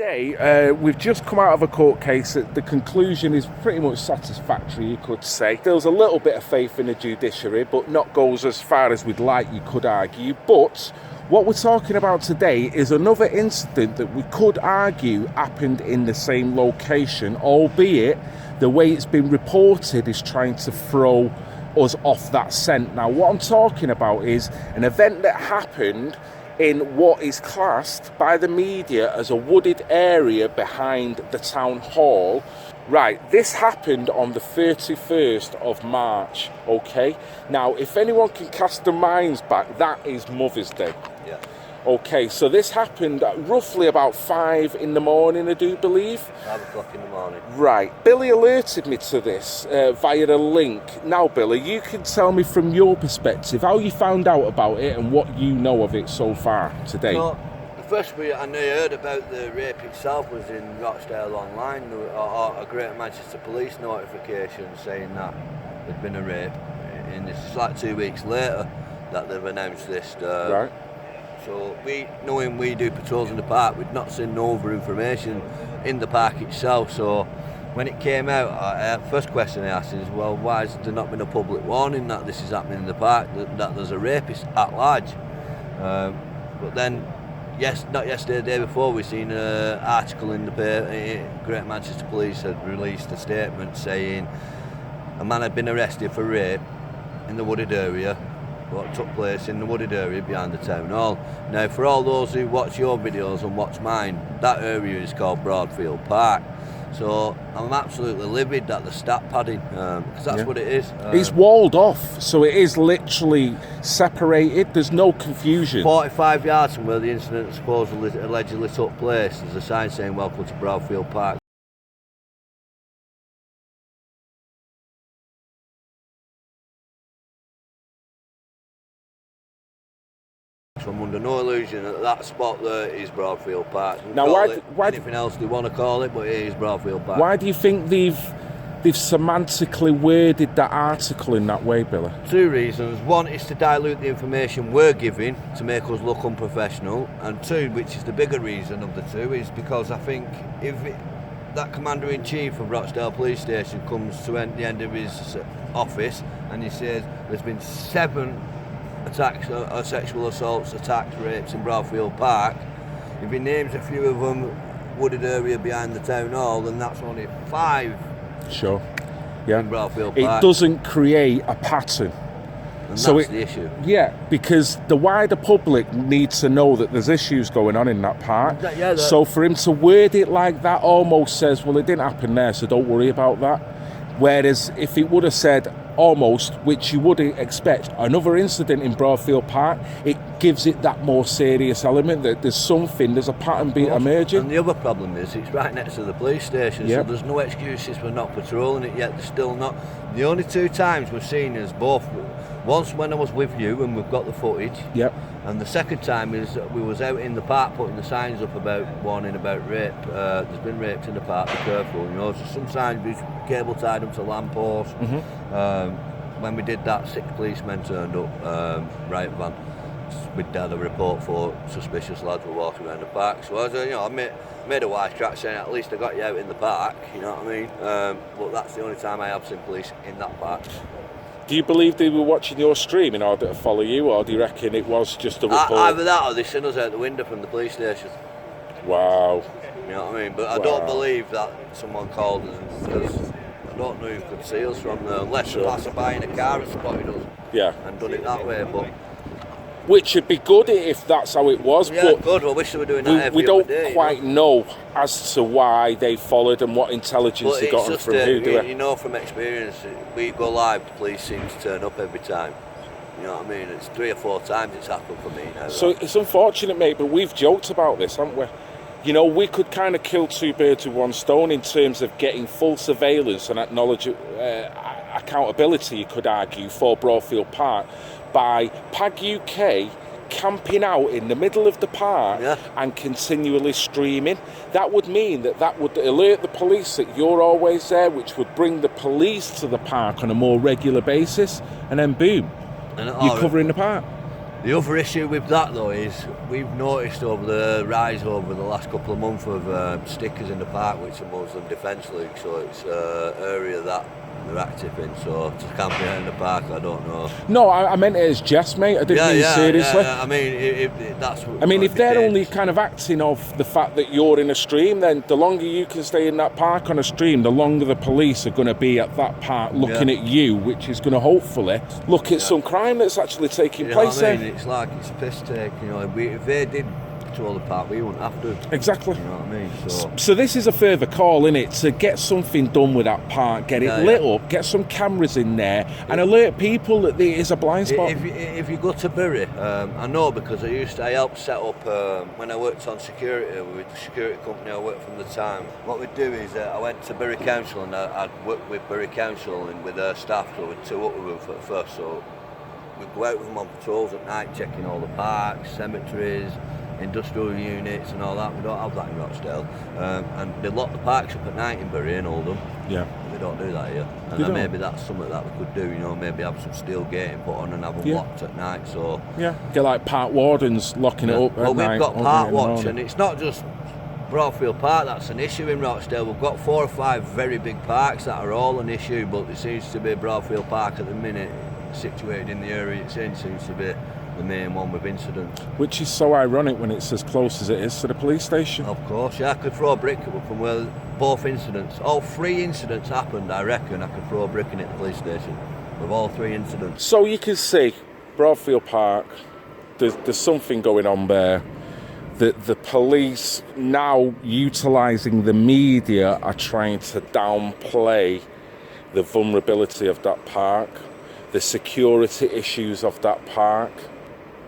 Today, we've just come out of a court case. The conclusion is pretty much satisfactory, you could say. There's a little bit of faith in the judiciary, but not goes as far as we'd like, you could argue. But what we're talking about today is another incident that we could argue happened in the same location, albeit the way it's been reported is trying to throw us off that scent. Now, what I'm talking about is an event that happened in what is classed by the media as a wooded area behind the town hall. Right, this happened on the 31st of March, okay? Now, if anyone can cast their minds back, that is Mother's Day. Yeah. Okay, so this happened at roughly about 5 in the morning, I do believe. 5 o'clock in the morning. Right, Billy alerted me to this via a link. Now, Billy, you can tell me from your perspective how you found out about it and what you know of it so far today. So, the first bit I heard about the rape itself was in Rochdale online, or a Greater Manchester Police notification saying that there'd been a rape. And it's like 2 weeks later that they've announced this. Right. So knowing we do patrols in the park, we'd not seen no other information in the park itself. So when it came out, first question I asked is, well, why has there not been a public warning that this is happening in the park, that there's a rapist at large? But then, not yesterday, the day before, we seen an article in the paper. Greater Manchester Police had released a statement saying a man had been arrested for rape in the wooded area. What took place in the wooded area behind the town hall. Now, for all those who watch your videos and watch mine, that area is called Broadfield Park. So I'm absolutely livid at the stat padding, because that's what it is. It's walled off, so it is literally separated. There's no confusion. 45 yards from where the incident supposedly allegedly took place, there's a sign saying "Welcome to Broadfield Park." So I'm under no illusion that spot there is Broadfield Park. Now, why anything else they want to call it, but it is Broadfield Park. Why do you think they've semantically worded that article in that way, Billy? 2 reasons. One is to dilute the information we're giving to make us look unprofessional, and 2, which is the bigger reason of the 2, is because I think if that Commander-in-Chief of Rochdale Police Station comes to the end of his office and he says there's been 7 attacks, sexual assaults, attacks, rapes in Broadfield Park, if he names a few of them wooded area behind the town hall, then that's only 5. Sure. Yeah. In Broadfield It Park. doesn't create a pattern. And so that's the issue. Yeah, because the wider public needs to know that there's issues going on in that park. So for him to word it like that almost says, well, it didn't happen there, so don't worry about that. Whereas if it would have said almost, which you wouldn't expect, another incident in Broadfield Park, it gives it that more serious element that there's a pattern emerging. And the other problem is it's right next to the police station, so there's no excuses for not patrolling it yet. They're still not. The only 2 times we've seen is both. Once when I was with you and we've got the footage. Yep. And the second time is we was out in the park putting the signs up about warning about rape. There's been raped in the park, be careful. You know, so some signs we cable tied them to lampposts. When we did that, 6 policemen turned up, riot van. We'd had a report for suspicious lads were walking around the park. So I made a wise track saying at least I got you out in the park. You know what I mean? But that's the only time I have seen police in that park. Do you believe they were watching your stream in order to follow you, or do you reckon it was just a report? Either that or they seen us out the window from the police station. Wow. You know what I mean? But I don't believe that someone called us, because I don't know who could see us from there, unless a passerby in a car has spotted us and done it that way. But which would be good if that's how it was. Yeah, but good. I wish they were doing that every we don't day, quite know as to why they followed and what intelligence they got from who. You know from experience, we go live, the police seem to turn up every time. You know what I mean? It's 3 or 4 times it's happened for me now. So it's unfortunate, mate, but we've joked about this, haven't we? You know, we could kind of kill 2 birds with 1 stone in terms of getting full surveillance and accountability, you could argue, for Broadfield Park by PAG UK camping out in the middle of the park and continually streaming. That would mean that would alert the police that you're always there, which would bring the police to the park on a more regular basis, and then boom, you're covering the park. The other issue with that though is we've noticed over the rise over the last couple of months of stickers in the park, which are Muslim Defence League, so it's an area that they're active in, so to camping out in the park, I don't know. No, I meant it as jest, mate. I didn't mean seriously. Yeah. I mean, that's what... I mean, if they're only kind of acting off the fact that you're in a stream, then the longer you can stay in that park on a stream, the longer the police are going to be at that park looking at you, which is going to hopefully look at some crime that's actually taking place there. there. It's like it's a piss take, you know. If they did patrol the park, we wouldn't have to. Exactly. You know what I mean? So this is a further call, innit, to get something done with that park, get it lit up, get some cameras in there, and alert people that there is a blind spot. If you go to Bury, I know because I helped set up when I worked on security with the security company I worked from the time. What we'd do is I went to Bury Council and I'd work with Bury Council and with their staff, so we'd tour up with them at first. So we'd go out with them on patrols at night, checking all the parks, cemeteries, industrial units and all that. We don't have that in Rochdale. And they lock the parks up at night in Bury and Oldham. Yeah. They don't do that here. And then maybe that's something that we could do, you know, maybe have some steel gating put on and have them locked at night. So get like park wardens locking it up at night. Well, we've got park watch, and it's not just Broadfield Park that's an issue in Rochdale. We've got 4 or 5 very big parks that are all an issue, but it seems to be Broadfield Park at the minute, situated in the area it's in, seems to be the main one with incidents. Which is so ironic when it's as close as it is to the police station. Of course, yeah, I could throw a brick from where both incidents, all 3 incidents happened, I reckon I could throw a brick in at the police station with all 3 incidents. So you can see, Broadfield Park, there's something going on there. The police, now utilising the media, are trying to downplay the vulnerability of that park, the security issues of that park.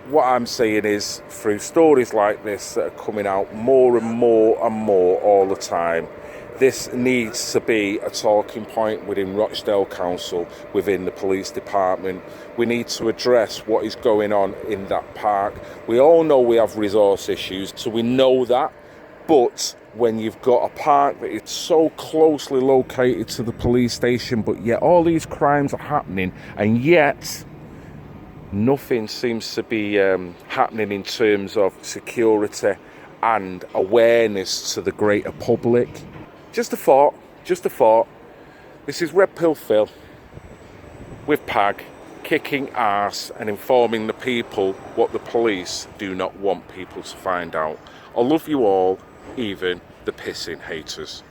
What I'm saying is, through stories like this that are coming out more and more and more all the time, this needs to be a talking point within Rochdale Council, within the police department. We need to address what is going on in that park. We all know we have resource issues, so we know that. But when you've got a park that is so closely located to the police station, but yet all these crimes are happening, and yet nothing seems to be happening in terms of security and awareness to the greater public. Just a thought. This is Red Pill Phil with Pag, kicking arse and informing the people what the police do not want people to find out. I love you all, even the pissing haters.